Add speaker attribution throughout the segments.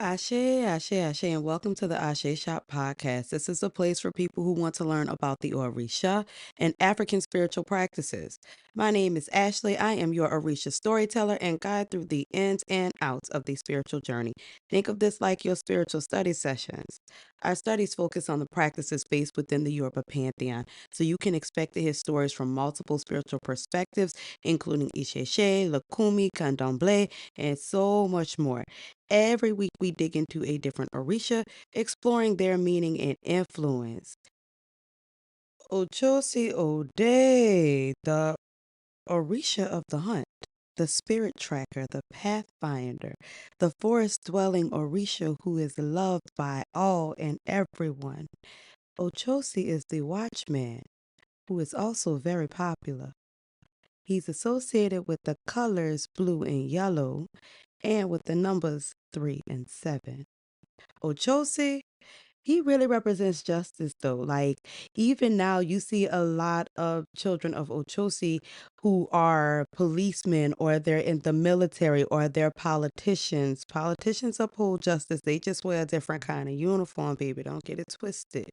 Speaker 1: Ashe, Ashe, Ashe, and welcome to the Ashe Shop podcast. This is a place for people who want to learn about the Orisha and African spiritual practices. My name is Ashley. I am your Orisha storyteller and guide through the ins and outs of the spiritual journey. Think of this like your spiritual study sessions. Our studies focus on the practices based within the Yoruba pantheon, so you can expect to hear stories from multiple spiritual perspectives, including Isheshe, Lakumi, Candomblé, and so much more. Every week, we dig into a different Orisha, exploring their meaning and influence. Ochosi Ode, the Orisha of the hunt, the spirit tracker, the pathfinder, the forest dwelling Orisha who is loved by all and everyone. Ochosi is the watchman, who is also very popular. He's associated with the colors blue and yellow and with the numbers 3 and 7. Ochosi, he really represents justice though. Like even now you see a lot of children of Ochosi who are policemen or they're in the military or they're politicians. Politicians uphold justice. They just wear a different kind of uniform, baby. Don't get it twisted.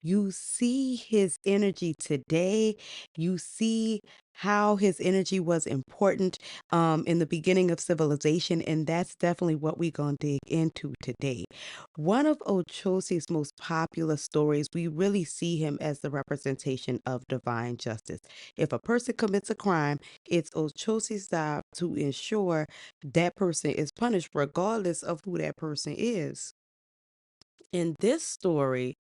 Speaker 1: You see his energy today. You see how his energy was important in the beginning of civilization, and that's definitely what we're going to dig into today. One of Ochosi's most popular stories, we really see him as the representation of divine justice. If a person commits a crime, it's Ochosi's job to ensure that person is punished, regardless of who that person is. In this story,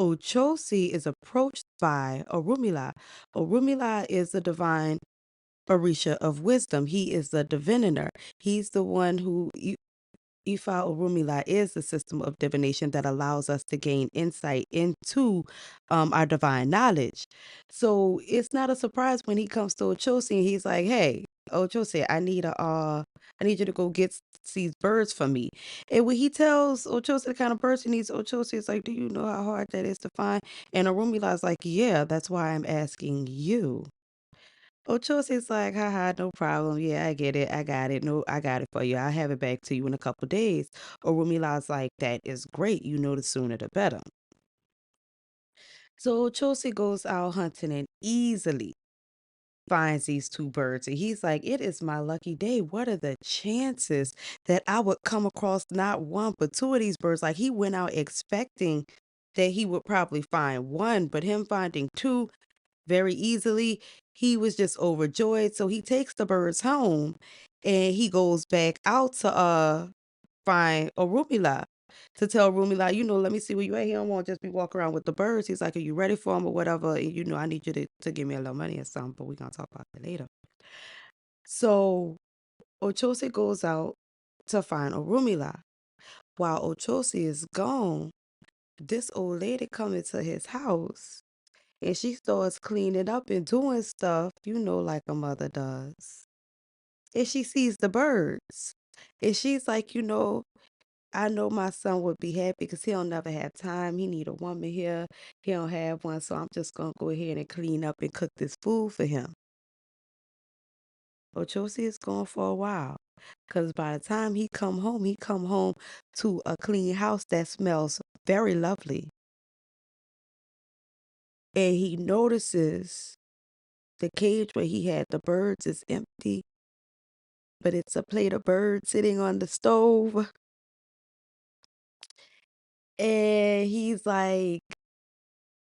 Speaker 1: Ochosi is approached by Orumila. Orumila is the divine Orisha of wisdom. He is the diviner. He's the one who Ifa Orumila is the system of divination that allows us to gain insight into our divine knowledge. So it's not a surprise when he comes to Ochosi and he's like, "Hey, Ochosi, I need you to go get these birds for me." And when he tells Ochosi the kind of birds he needs, Ochosi is like, "Do you know how hard that is to find?" And Orumila is like, "Yeah, that's why I'm asking you." Ochosi's like, haha, no problem. Yeah, I get it. I got it. No, I got it for you. I'll have it back to you in a couple days. Orumila's like, that is great. You know, the sooner the better. So Ochosi goes out hunting and easily finds these two birds. And he's like, it is my lucky day. What are the chances that I would come across not one, but two of these birds? Like he went out expecting that he would probably find one, but him finding two very easily. He was just overjoyed. So he takes the birds home and he goes back out to find Orumila to tell Rumila, let me see where you at. He don't want to just be walking around with the birds. He's like, are you ready for them or whatever? And I need you to give me a little money or something, but we're gonna talk about that later. So Ochose goes out to find Orumila. While Ochose is gone, this old lady come into his house and she starts cleaning up and doing stuff, like a mother does. And she sees the birds. And she's like, I know my son would be happy because he'll never have time. He need a woman here. He don't have one. So I'm just going to go ahead and clean up and cook this food for him. Ochosi is gone for a while. Because by the time he come home to a clean house that smells very lovely. And he notices the cage where he had the birds is empty, but it's a plate of birds sitting on the stove. And he's like,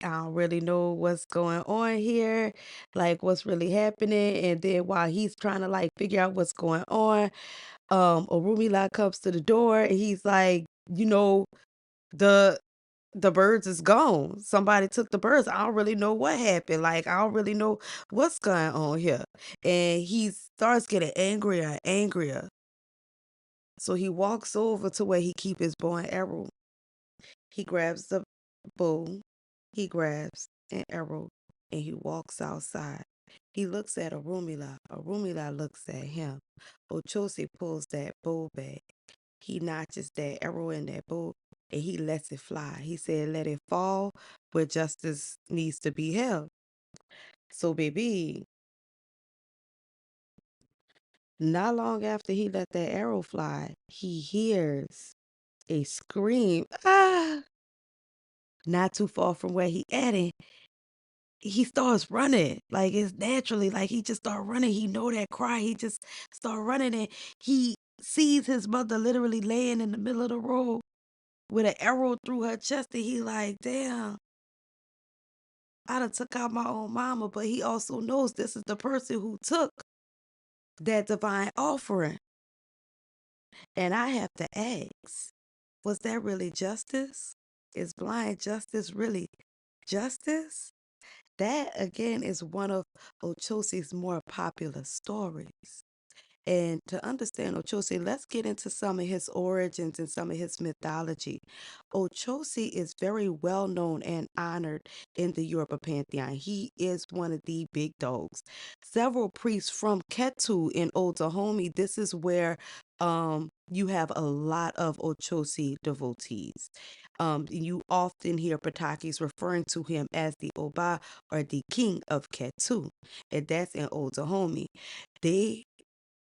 Speaker 1: I don't really know what's going on here, like what's really happening. And then while he's trying to like figure out what's going on, Orumila comes to the door and he's like, the the birds is gone. Somebody took the birds. I don't really know what happened. Like I don't really know what's going on here. And he starts getting angrier and angrier. So he walks over to where he keep his bow and arrow. He grabs the bow, he grabs an arrow, and he walks outside. He looks at Arumila. Arumila looks at him. Ochosi pulls that bow back. He notches that arrow in that bow and he lets it fly. He said, let it fall where justice needs to be held. So, baby, Not long after he let that arrow fly, he hears a scream. Ah! Not too far from where he at it, he starts running. Like it's naturally, like he just start running. He know that cry. He just start running and he sees his mother literally laying in the middle of the road with an arrow through her chest. And he like, damn, I done took out my own mama. But he also knows this is the person who took that divine offering. And I have to ask, was that really justice? Is blind justice really justice? That again is one of Ochosi's more popular stories. And to understand Ochosi, let's get into some of his origins and some of his mythology. Ochosi is very well known and honored in the Yoruba pantheon. He is one of the big dogs. Several priests from Ketu in Old Dahomey, this is where you have a lot of Ochosi devotees. You often hear Patakis referring to him as the Oba or the king of Ketu, and that's in Old Dahomey. They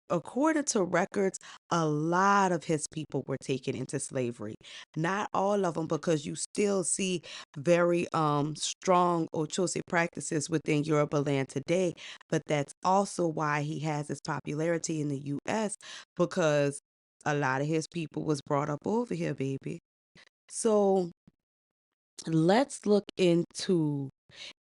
Speaker 1: According to records, a lot of his people were taken into slavery. Not all of them, because you still see very strong Ochosi practices within Yoruba land today. But that's also why he has his popularity in the US, because a lot of his people was brought up over here, baby. So let's look into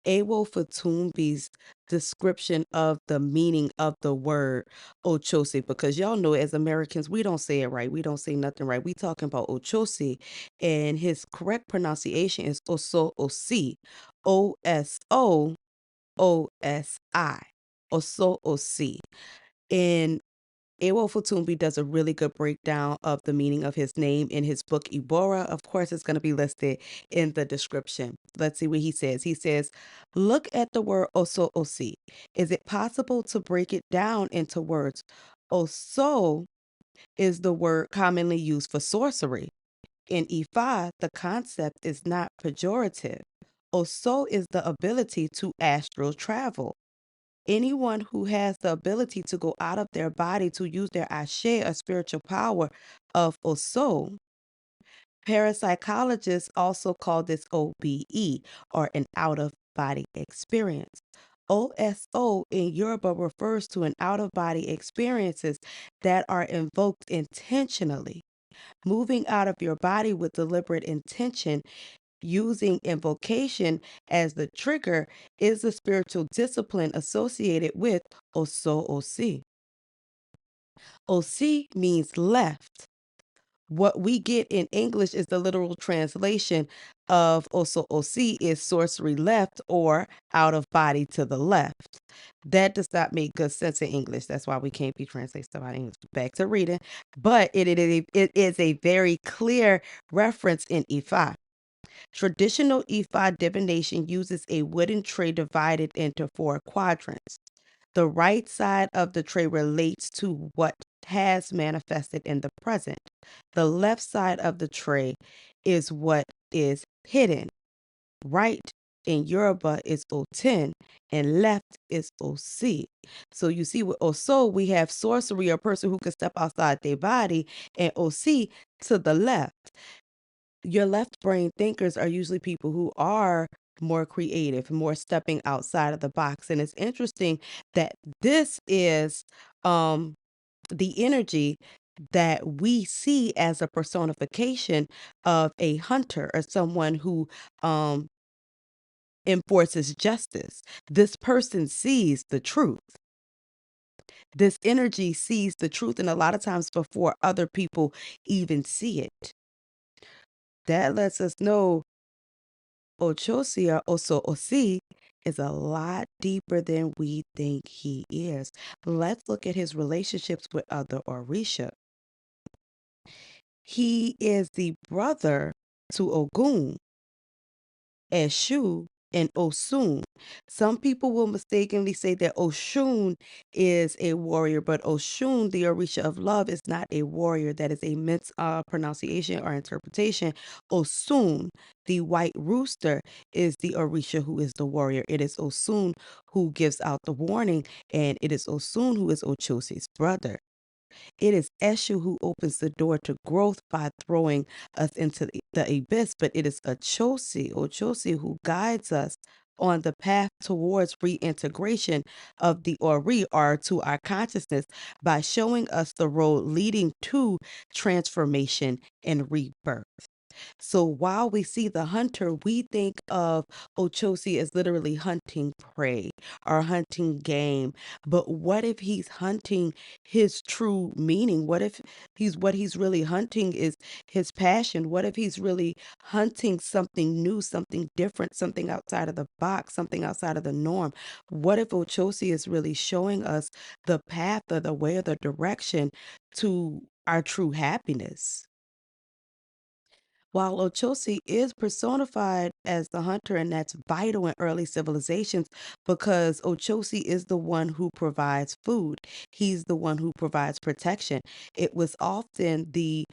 Speaker 1: Fatunmbi's description of the meaning of the word Ochosi, because y'all know as Americans, we don't say it right. We don't say nothing right. We talking about Ochosi, and his correct pronunciation is Oso-Osi, Oso-Osi, Oso-Osi. And Ewo Fatunmbi does a really good breakdown of the meaning of his name in his book Ebora. Of course, it's going to be listed in the description. Let's see what he says. He says, look at the word Oso Osi. Is it possible to break it down into words? Oso is the word commonly used for sorcery. In Ifa, the concept is not pejorative. Oso is the ability to astral travel. Anyone who has the ability to go out of their body to use their ashe, a spiritual power of Oso. Parapsychologists also call this OBE, or an out of body experience. OSO in Yoruba refers to an out of body experiences that are invoked intentionally. Moving out of your body with deliberate intention, using invocation as the trigger, is the spiritual discipline associated with Oso Osi. Osi means left. What we get in English is the literal translation of Oso Osi is sorcery left, or out of body to the left. That does not make good sense in English. That's why we can't be translating stuff out of English. Back to reading. But it is a very clear reference in Ifa. Traditional Ifa divination uses a wooden tray divided into 4 quadrants. The right side of the tray relates to what has manifested in the present. The left side of the tray is what is hidden. Right in Yoruba is Otin, and left is Osi. So you see, with Oso, we have sorcery, a person who can step outside their body, and Osi to the left. Your left brain thinkers are usually people who are more creative, more stepping outside of the box. And it's interesting that this is the energy that we see as a personification of a hunter, or someone who enforces justice. This person sees the truth. This energy sees the truth, and a lot of times before other people even see it. That lets us know Ochosi, or Oso Osi, is a lot deeper than we think he is. Let's look at his relationships with other Orisha. He is the brother to Ogun, Eshu, and Osun. Some people will mistakenly say that Oshun is a warrior, but Oshun, the Orisha of love, is not a warrior. That is a mispronunciation or interpretation. Osun, the white rooster, is the Orisha who is the warrior. It is Osun who gives out the warning, and it is Osun who is Ochosi's brother. It is Eshu who opens the door to growth by throwing us into the abyss, but it is Ochosi, who guides us on the path towards reintegration of the Ori, or to our consciousness, by showing us the road leading to transformation and rebirth. So while we see the hunter, we think of Ochosi as literally hunting prey or hunting game. But what if he's hunting his true meaning? What if what he's really hunting is his passion? What if he's really hunting something new, something different, something outside of the box, something outside of the norm? What if Ochosi is really showing us the path or the way or the direction to our true happiness? While Ochosi is personified as the hunter, and that's vital in early civilizations because Ochosi is the one who provides food. He's the one who provides protection. It was often the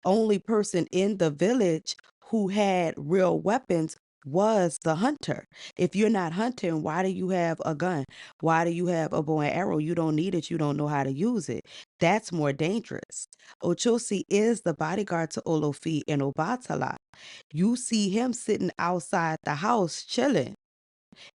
Speaker 1: only person in the village who had real weapons was the hunter. If you're not hunting, why do you have a gun? Why do you have a bow and arrow? You don't need it. You don't know how to use it. That's more dangerous. Ochosi is the bodyguard to Olofi and Obatala. You see him sitting outside the house chilling.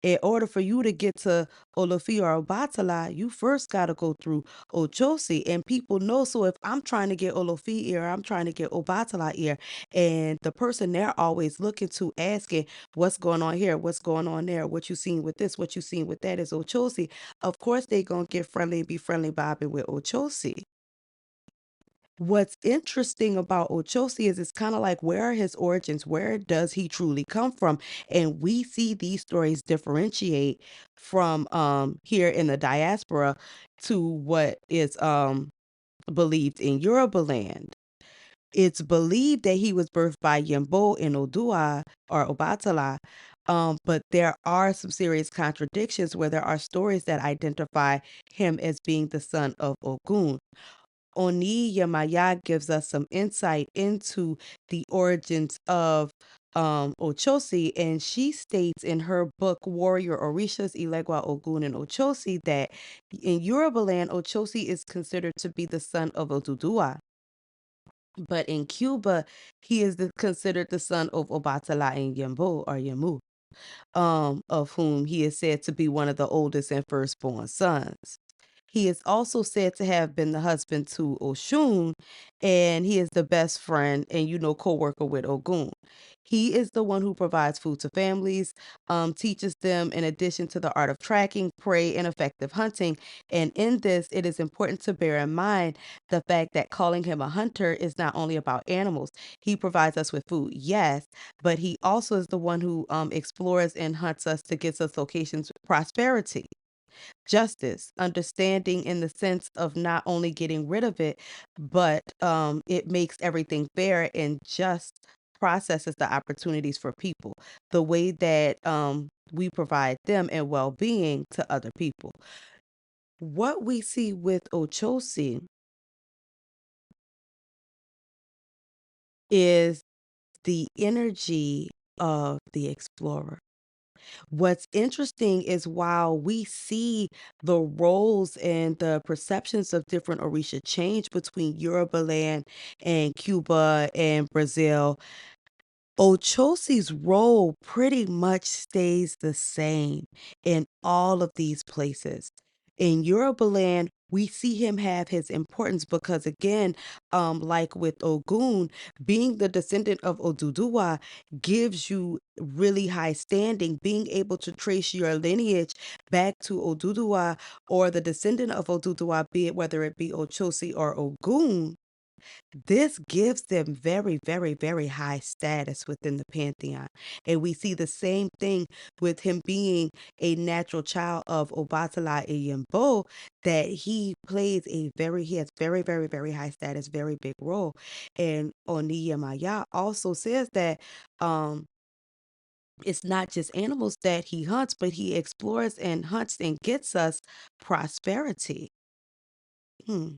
Speaker 1: In order for you to get to Olofi or Obatala, you first got to go through Ochosi. And people know. So if I'm trying to get Olofi ear, I'm trying to get Obatala ear, and the person they're always looking to, asking, what's going on here? What's going on there? What you seen with this? What you seen with that is Ochosi. Of course, they going to get friendly and be friendly bobbing with Ochosi. What's interesting about Ochosi is it's kind of like, where are his origins? Where does he truly come from? And we see these stories differentiate from here in the diaspora to what is believed in Yoruba land. It's believed that he was birthed by Yembo in Odua or Obatala, but there are some serious contradictions where there are stories that identify him as being the son of Ogun. Oni Yemaya gives us some insight into the origins of Ochosi, and she states in her book Warrior Orishas, ELEGUA, Ogun, and Ochosi that in Yoruba land, Ochosi is considered to be the son of Odudua. But in Cuba, he is considered the son of Obatala and Yembo or Yemu, of whom he is said to be one of the oldest and firstborn sons. He is also said to have been the husband to Oshun, and he is the best friend and, co-worker with Ogun. He is the one who provides food to families, teaches them in addition to the art of tracking, prey, and effective hunting. And in this, it is important to bear in mind the fact that calling him a hunter is not only about animals. He provides us with food, yes, but he also is the one who explores and hunts us to get us locations, prosperity, justice, understanding in the sense of not only getting rid of it, but it makes everything fair and just processes the opportunities for people, the way that we provide them and well-being to other people. What we see with Ochosi is the energy of the explorer. What's interesting is while we see the roles and the perceptions of different Orisha change between Yoruba land and Cuba and Brazil, Ochosi's role pretty much stays the same in all of these places. In Yoruba land, we see him have his importance because, again, like with Ogun, being the descendant of Oduduwa gives you really high standing. Being able to trace your lineage back to Oduduwa or the descendant of Oduduwa, be it whether it be Ochosi or Ogun, this gives them very, very, very high status within the pantheon. And we see the same thing with him being a natural child of Obatala and Yembo, that he has very, very, very high status, very big role. And Oni Yemaya also says that It's not just animals that he hunts, but he explores and hunts and gets us prosperity. Hmm.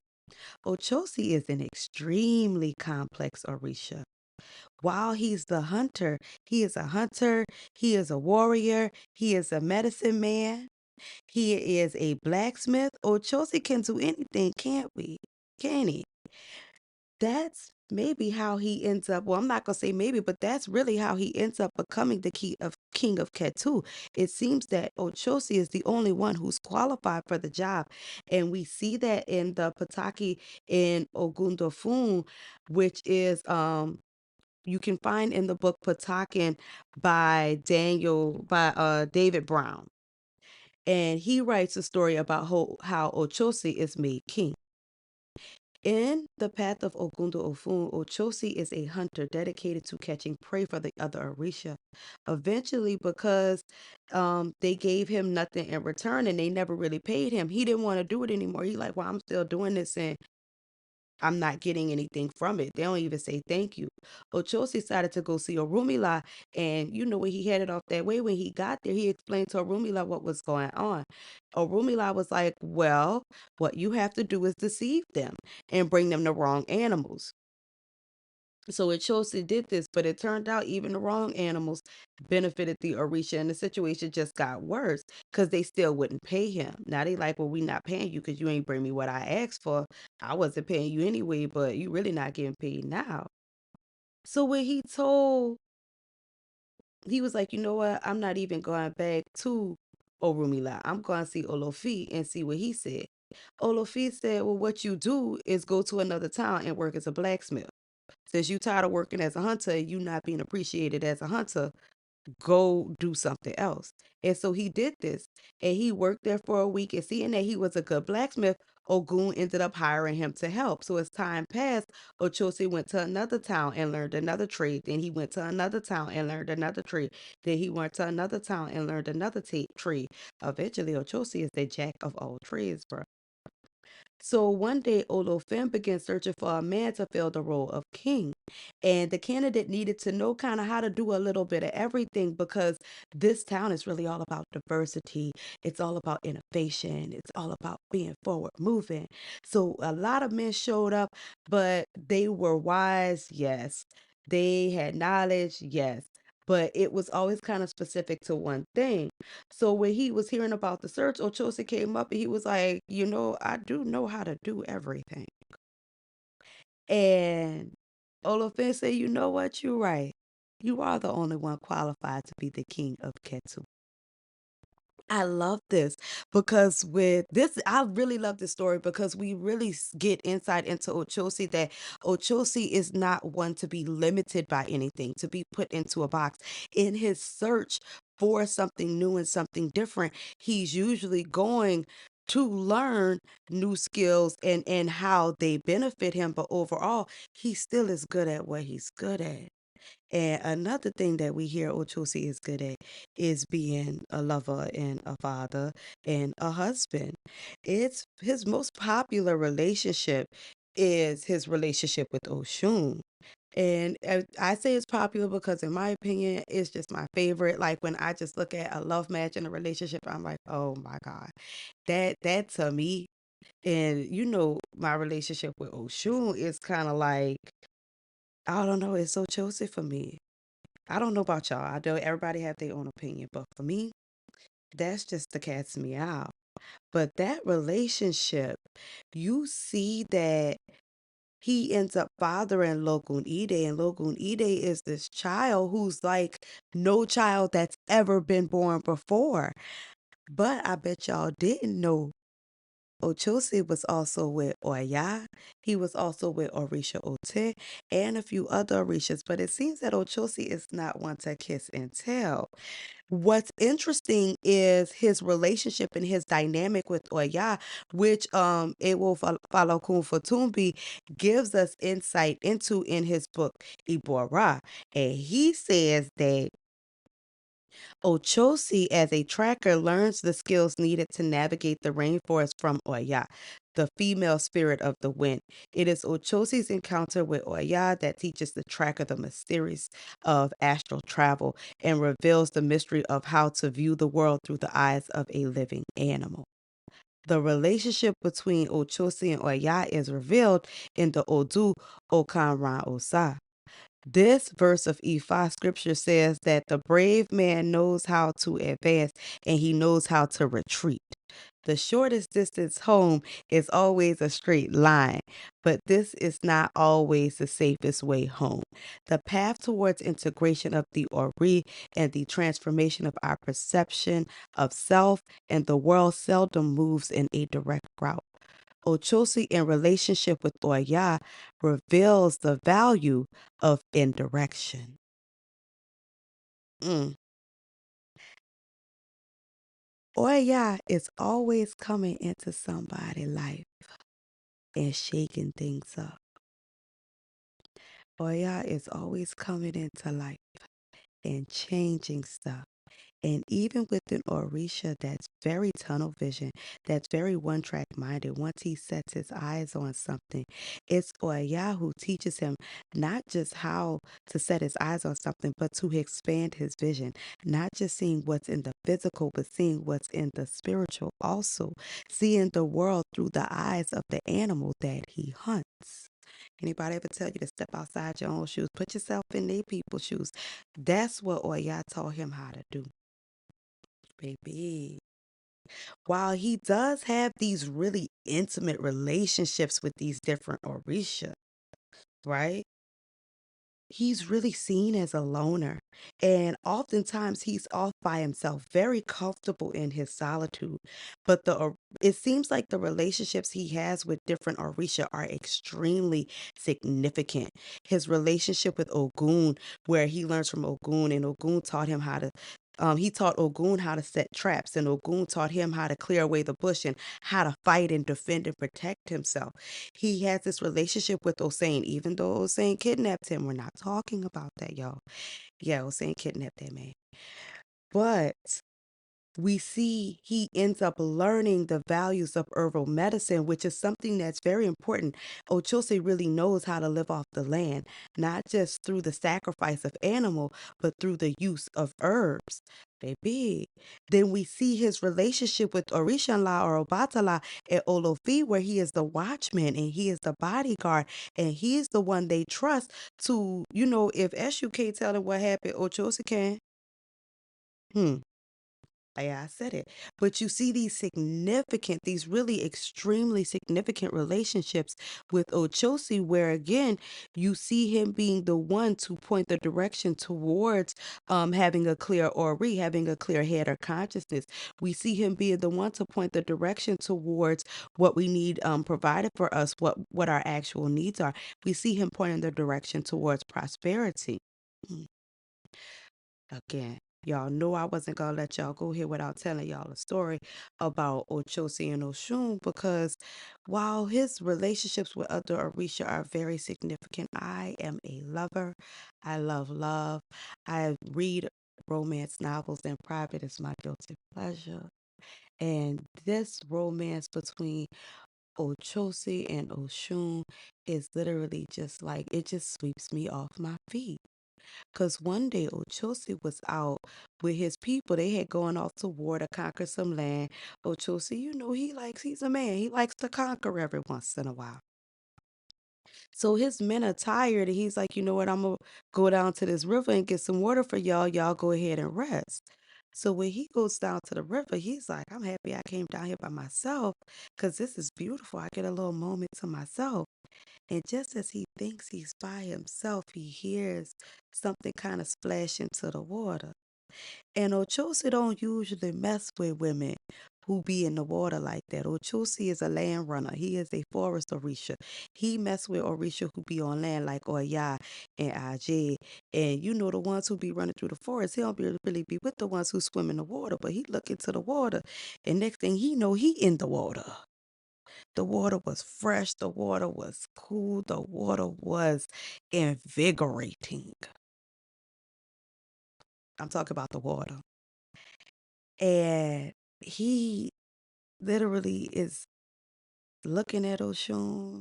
Speaker 1: Ochosi is an extremely complex Orisha. While he's the hunter, he is a hunter, he is a warrior, he is a medicine man, he is a blacksmith. Ochosi can do anything, can't we? Can he? That's maybe how he ends up. Well, I'm not gonna say maybe, but that's really how he ends up becoming the king of Ketu. It seems that Ochosi is the only one who's qualified for the job, and we see that in the Pataki in Ogundofun, which is you can find in the book Patakin by David Brown, and he writes a story about how Ochosi is made king. In the path of Ogundo Ofun, Ochosi is a hunter dedicated to catching prey for the other Orisha. Eventually, because they gave him nothing in return and they never really paid him, he didn't want to do it anymore. He like, well, I'm still doing this and I'm not getting anything from it. They don't even say thank you. Ochosi decided to go see Orumila, and when he headed off that way, when he got there, he explained to Orumila what was going on. Orumila was like, well, what you have to do is deceive them and bring them the wrong animals. So Ochosi did this, but it turned out even the wrong animals benefited the Orisha, and the situation just got worse because they still wouldn't pay him. Now they like, well, we not paying you because you ain't bring me what I asked for. I wasn't paying you anyway, but you really not getting paid now. So when he was like, you know what? I'm not even going back to Orumila. I'm going to see Olofi and see what he said. Olofi said, well, what you do is go to another town and work as a blacksmith. Since you tired of working as a hunter and you not being appreciated as a hunter, go do something else. And so he did this, and he worked there for a week, and seeing that he was a good blacksmith, Ogun ended up hiring him to help. So as time passed, Ochosi went to another town and learned another trade. Then he went to another town and learned another trade. Then he went to another town and learned another trade. Eventually, Ochosi is the jack of all trades, bro. So one day, Olofin began searching for a man to fill the role of king. And the candidate needed to know kind of how to do a little bit of everything because this town is really all about diversity. It's all about innovation. It's all about being forward moving. So a lot of men showed up, but they were wise, yes. They had knowledge, yes. But it was always kind of specific to one thing. So when he was hearing about the search, Ochosi came up and he was like, I do know how to do everything. And Olafin said, you know what? You're right. You are the only one qualified to be the king of Ketu. I love this because with this, I really love this story because we really get insight into Ochosi that Ochosi is not one to be limited by anything, to be put into a box. In his search for something new and something different, he's usually going to learn new skills and how they benefit him. But overall, he still is good at what he's good at. And another thing that we hear Ochosi is good at is being a lover and a father and a husband. It's his most popular relationship is his relationship with Oshun. And I say it's popular because, in my opinion, it's just my favorite. Like when I just look at a love match and a relationship, I'm like, oh my God, that to me. And my relationship with Oshun is kind of like, I don't know, it's so chosen for me. I don't know about y'all. I know everybody have their own opinion, but for me, that's just the cat's meow. But that relationship, you see that he ends up fathering Logun Ide, and Logun Ide is this child who's like no child that's ever been born before. But I bet y'all didn't know Ochosi was also with Oya. He was also with Orisha Ote and a few other Orishas, but it seems that Ochosi is not one to kiss and tell. What's interesting is his relationship and his dynamic with Oya, which it will follow Kun Fatunmbi gives us insight into in his book Ebora. And he says that Ochosi, as a tracker, learns the skills needed to navigate the rainforest from Oya, the female spirit of the wind. It is Ochosi's encounter with Oya that teaches the tracker the mysteries of astral travel and reveals the mystery of how to view the world through the eyes of a living animal. The relationship between Ochosi and Oya is revealed in the Odu Okanran Osa. This verse of Ifa scripture says that the brave man knows how to advance and he knows how to retreat. The shortest distance home is always a straight line, but this is not always the safest way home. The path towards integration of the Ori and the transformation of our perception of self and the world seldom moves in a direct route. Ochosi in relationship with Oya reveals the value of indirection. Mm. Oya is always coming into somebody's life and shaking things up. Oya is always coming into life and changing stuff. And even with an Orisha that's very tunnel vision, that's very one track minded, once he sets his eyes on something, it's Oya who teaches him not just how to set his eyes on something, but to expand his vision, not just seeing what's in the physical, but seeing what's in the spiritual also, seeing the world through the eyes of the animal that he hunts. Anybody ever tell you to step outside your own shoes? Put yourself in their people's shoes. That's what Oya taught him how to do, baby. While he does have these really intimate relationships with these different Orisha, right? He's really seen as a loner. And oftentimes he's off by himself, very comfortable in his solitude. But it seems like the relationships he has with different Orisha are extremely significant. His relationship with Ogun, where he learns from Ogun, and Ogun taught him how to. He taught Ogun how to set traps, and Ogun taught him how to clear away the bush and how to fight and defend and protect himself. He has this relationship with Osane, even though Osane kidnapped him. We're not talking about that, y'all. Yeah, Osane kidnapped that man. But we see he ends up learning the values of herbal medicine, which is something that's very important. Ochose really knows how to live off the land, not just through the sacrifice of animal, but through the use of herbs. Baby. Then we see his relationship with Orishanla or Obatala at Olofi, where he is the watchman and he is the bodyguard, and he is the one they trust to, if Eshu can't tell him what happened, Ochose can. Hmm. Yeah, I said it. But you see these really extremely significant relationships with Ochosi, where again, you see him being the one to point the direction towards having a clear ori, having a clear head or consciousness. We see him being the one to point the direction towards what we need provided for us, what our actual needs are. We see him pointing the direction towards prosperity. Mm. Again, y'all know I wasn't gonna let y'all go here without telling y'all a story about Ochosi and Oshun, because while his relationships with other Orisha are very significant, I am a lover. I love love. I read romance novels in private. It's my guilty pleasure. And this romance between Ochosi and Oshun is literally just like, it just sweeps me off my feet. Because one day Ochosi was out with his people. They had gone off to war to conquer some land. Ochosi, he's a man. He likes to conquer every once in a while. So his men are tired, and he's like, you know what, I'm going to go down to this river and get some water for y'all. Y'all go ahead and rest. So when he goes down to the river, he's like, I'm happy I came down here by myself because this is beautiful. I get a little moment to myself. And just as he thinks he's by himself, he hears something kind of splash into the water. And Ochosi don't usually mess with women who be in the water like that. Ochosi is a land runner. He is a forest Orisha. He mess with Orisha who be on land like Oya and Aj. And the ones who be running through the forest, he don't really be with the ones who swim in the water, but he look into the water. And next thing he know, he in the water. The water was fresh. The water was cool. The water was invigorating. I'm talking about the water. And he literally is looking at Oshun,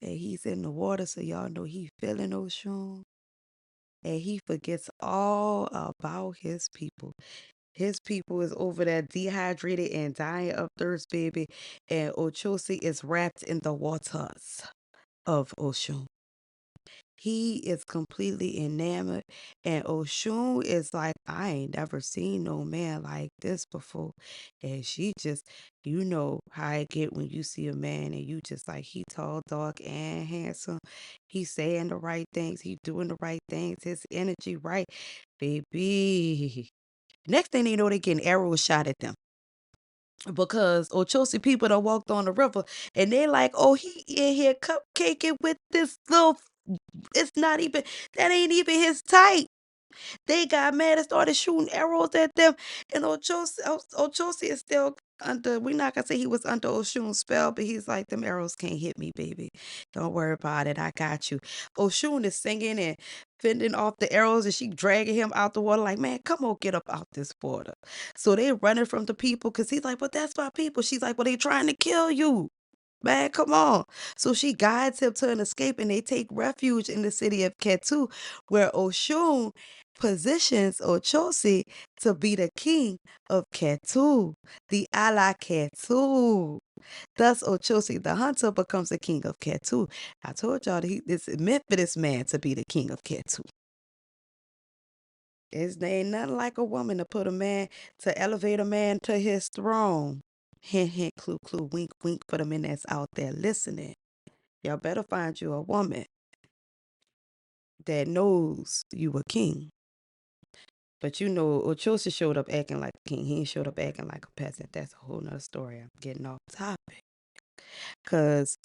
Speaker 1: and he's in the water, so y'all know he feeling Oshun. And he forgets all about his people. His people is over there dehydrated and dying of thirst, baby. And Ochosi is wrapped in the waters of Oshun. He is completely enamored, and Oshun is like, I ain't never seen no man like this before. And she just, you know how I get when you see a man and you just like, he tall, dark, and handsome. He saying the right things, he doing the right things, his energy right. Baby. Next thing they know, they getting arrows shot at them. Because Ochosi people done walked on the river and they like, oh, he in here cupcaking with this little, it's not even, that ain't even his type. They got mad and started shooting arrows at them. And Ochosi is still under, we're not gonna say he was under Oshun's spell, but he's like, them arrows can't hit me, baby. Don't worry about it. I got you. Oshun is singing and fending off the arrows, and she dragging him out the water like, man, come on, get up out this water. So they running from the people because he's like, but that's my people. She's like, well, they trying to kill you. Man, come on. So she guides him to an escape and they take refuge in the city of Ketu, where Oshun positions Ochosi to be the king of Ketu, the Ala Ketu. Thus, Ochosi the hunter becomes the king of Ketu. I told y'all that it's meant for this man to be the king of Ketu. It's ain't nothing like a woman to put a man, to elevate a man to his throne. Hint, hint, clue, clue, wink, wink for the men that's out there listening. Y'all better find you a woman that knows you a king. But you know, Ochosi showed up acting like a king. He ain't showed up acting like a peasant. That's a whole nother story. I'm getting off topic. Because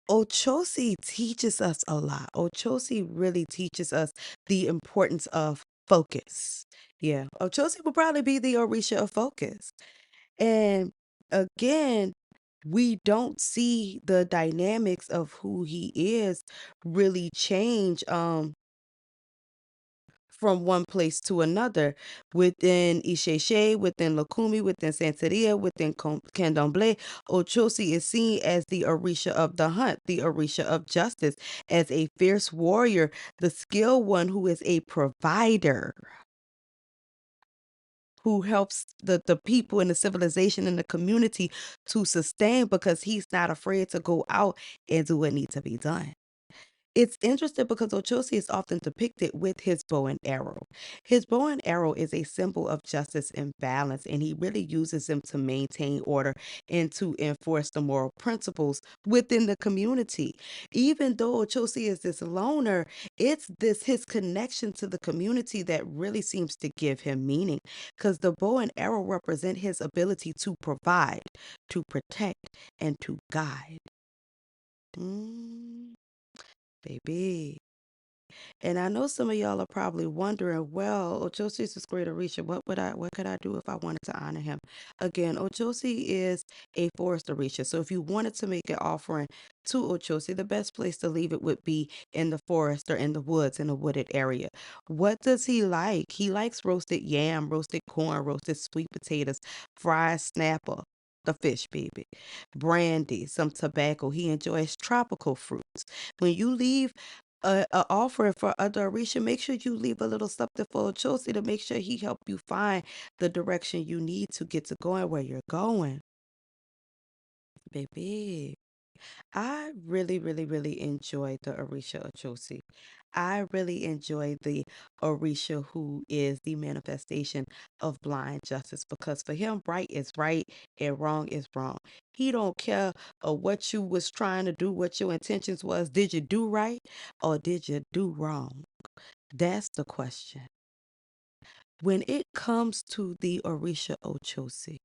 Speaker 1: Ochosi teaches us a lot. Ochosi really teaches us the importance of focus. Yeah, Ochosi will probably be the Orisha of focus. And again, we don't see the dynamics of who he is really change from one place to another. Within Isheshe, within Lukumi, within Santeria, within Candomblé, Ochosi is seen as the Orisha of the hunt, the Orisha of justice, as a fierce warrior, the skilled one who is a provider, who helps the people in the civilization and the community to sustain because he's not afraid to go out and do what needs to be done. It's interesting because Ochosi is often depicted with his bow and arrow. His bow and arrow is a symbol of justice and balance, and he really uses them to maintain order and to enforce the moral principles within the community. Even though Ochosi is this loner, it's this his connection to the community that really seems to give him meaning, because the bow and arrow represent his ability to provide, to protect, and to guide. Mm, baby. And I know some of y'all are probably wondering, well, Ochosi is great Orisha. What could I do if I wanted to honor him? Again, Ochosi is a forest Orisha. So if you wanted to make an offering to Ochosi, the best place to leave it would be in the forest or in the woods, in a wooded area. What does he like? He likes roasted yam, roasted corn, roasted sweet potatoes, fried snapper. The fish, baby, brandy, some tobacco. He enjoys tropical fruits. When you leave a offering for adoration, make sure you leave a little something for Ochosi to make sure he help you find the direction you need to get to going where you're going. Baby, I really, really, really enjoy the Orisha Ochosi. I really enjoy the Orisha who is the manifestation of blind justice, because for him, right is right and wrong is wrong. He don't care what you was trying to do, what your intentions was. Did you do right or did you do wrong? That's the question. When it comes to the Orisha Ochosi,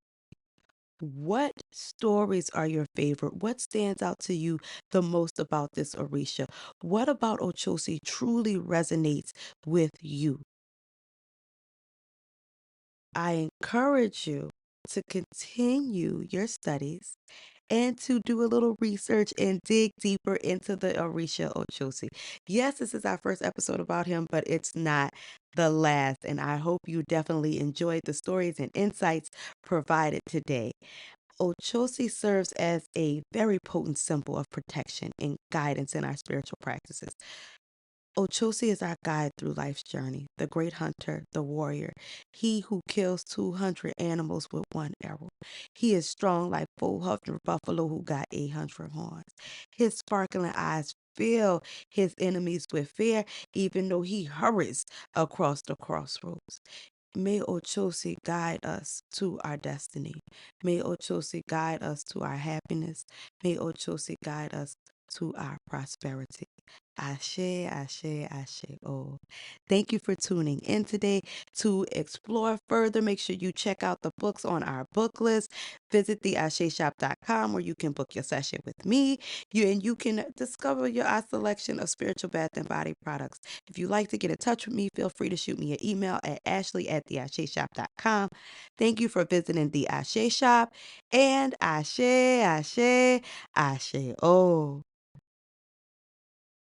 Speaker 1: what stories are your favorite? What stands out to you the most about this Orisha? What about Ochosi truly resonates with you? I encourage you to continue your studies and to do a little research and dig deeper into the Orisha Ochosi. Yes, this is our first episode about him, but it's not the last, and I hope you definitely enjoyed the stories and insights provided today. Ochosi serves as a very potent symbol of protection and guidance in our spiritual practices. Ochosi is our guide through life's journey, the great hunter, the warrior, he who kills 200 animals with one arrow. He is strong like 400 buffalo who got 800 horns. His sparkling eyes fill his enemies with fear, even though he hurries across the crossroads. May Ochosi guide us to our destiny. May Ochosi guide us to our happiness. May Ochosi guide us to our prosperity. Ashe, ashe, ashe. Oh, thank you for tuning in today. To explore further, make sure you check out the books on our book list. Visit theasheshop.com where you can book your session with me. You can discover our selection of spiritual bath and body products. If you'd like to get in touch with me, feel free to shoot me an email at ashley@theasheshop.com. Thank you for visiting the Ashe Shop, and ashe, ashe, ashe. Oh.